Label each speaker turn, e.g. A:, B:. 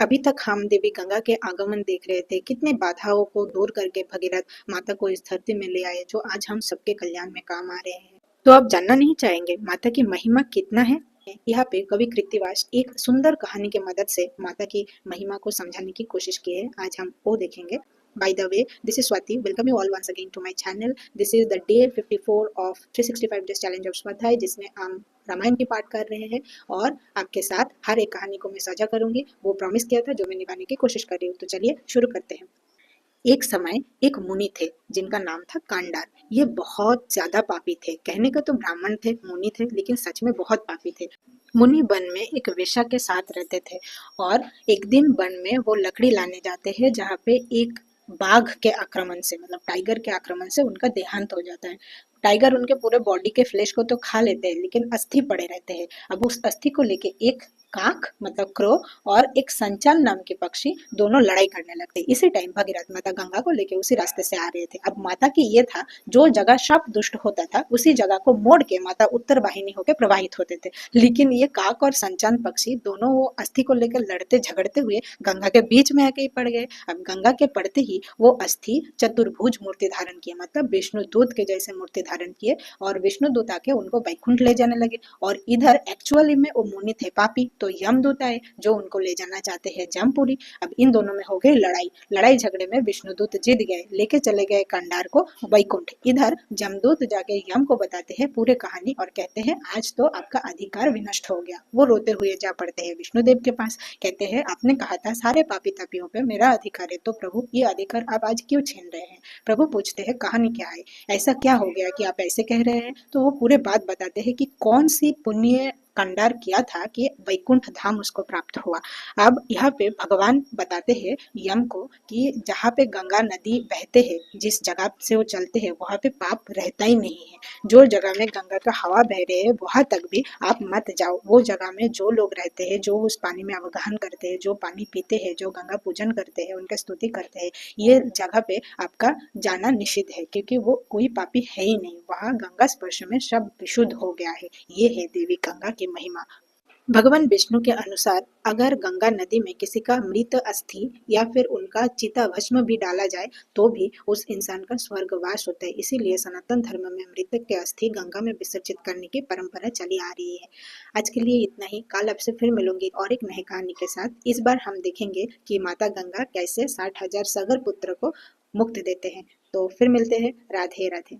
A: अभी तक हम देवी गंगा के आगमन देख रहे थे, कितने बाधाओं को दूर करके भगीरथ माता को इस धरती में ले आए, जो आज हम सबके कल्याण में काम आ रहे हैं। तो आप जानना नहीं चाहेंगे माता की महिमा कितना है? यहाँ पे कवि कृत्तिवास एक सुंदर कहानी की मदद से माता की महिमा को समझाने की कोशिश की है। आज हम वो देखेंगे। By the way, this is Swati. Welcome you all once again to my channel. This is the day 54 of 365 days challenge of स्वाध्याय, जिसमें हम रामायण की पाठ कर रहे हैं और आपके साथ हर एक कहानी को मैं साझा करूंगी। वो प्रॉमिस किया था जो मैं निभाने की कोशिश कर रही हूँ। तो चलिए शुरू करते हैं। एक समय एक मुनि थे जिनका नाम था कांडार। ये बहुत ज्यादा पापी थे। कहने का तो ब्राह्मण थे, मुनि थे, लेकिन सच में बहुत पापी थे। मुनि वन में एक वेश्या के साथ रहते थे और एक दिन वन में वो लकड़ी लाने जाते हैं, जहाँ पे एक बाघ के आक्रमण से, मतलब टाइगर के आक्रमण से उनका देहांत हो जाता है। टाइगर उनके पूरे बॉडी के फ्लेश को तो खा लेते हैं, लेकिन अस्थि पड़े रहते हैं। अब उस अस्थि को लेके एक काक मतलब क्रो और एक संचाल नाम के पक्षी दोनों लड़ाई करने लगते। इसी टाइम भगीरथ माता गंगा को लेके उसी रास्ते से आ रहे थे। अब माता की ये था, जो जगह शाप दुष्ट होता था उसी जगह को मोड़ के माता उत्तर वाहिनी होकर प्रवाहित होते थे। लेकिन ये काक और संचान पक्षी दोनों वो अस्थि को लेकर लड़ते झगड़ते हुए गंगा के बीच में आके ही पड़ गए। अब गंगा के पड़ते ही वो अस्थि चतुर्भुज मूर्ति धारण किए, मतलब विष्णु दूत के जैसे मूर्ति धारण किए और विष्णु दूत आके उनको वैकुंठ ले जाने लगे। और इधर एक्चुअली में वो मुनि थे पापी, तो यमदूत आए जो उनको ले जाना चाहते हैं जमपुरी। अब इन दोनों में हो गई लड़ाई। लड़ाई झगड़े में विष्णुदूत जीत गए, लेके चले गए कंडार को वैकुंठ। इधर जमदूत जाके यम को बताते हैं पूरे कहानी और कहते हैं आज तो आपका अधिकार विनष्ट हो गया। वो रोते हुए जा पड़ते हैं विष्णुदेव के पास। कहते हैं आपने कहा था सारे पापी तापियों पे मेरा अधिकार है, तो प्रभु ये अधिकार आप आज क्यों छीन रहे हैं? प्रभु पूछते हैं कहानी क्या है, ऐसा क्या हो गया कि आप ऐसे कह रहे हैं? तो वो पूरे बात बताते हैं कि कौन सी पुण्य कंडार किया था कि वैकुंठ धाम उसको प्राप्त हुआ। अब यहाँ पे भगवान बताते हैं यम को कि जहाँ पे गंगा नदी बहते हैं, जिस जगह से वो चलते हैं, वहाँ पे पाप रहता ही नहीं है। जो जगह में गंगा का हवा बह रहे हैं वहां तक भी आप मत जाओ। वो जगह में जो लोग रहते हैं, जो उस पानी में अवगाहन करते हैं, जो पानी पीते हैं, जो गंगा पूजन करते हैं, उनका स्तुति करते हैं, ये जगह पे आपका जाना निषिद्ध है, क्योंकि वो कोई पापी है ही नहीं। वहाँ गंगा स्पर्श में सब विशुद्ध हो गया है। ये है देवी गंगा की महिमा। भगवान विष्णु के अनुसार अगर गंगा नदी में किसी का मृत अस्थि या फिर उनका चिता भस्म भी डाला जाए तो भी उस इंसान का स्वर्गवास होता है। इसीलिए सनातन धर्म में मृतक के अस्थि गंगा में विसर्जित करने की परंपरा चली आ रही है। आज के लिए इतना ही। कल आपसे फिर मिलूंगी और एक नई कहानी के साथ। इस बार हम देखेंगे कि माता गंगा कैसे 60,000 सगर पुत्र को मुक्त देते हैं। तो फिर मिलते हैं। राधे राधे।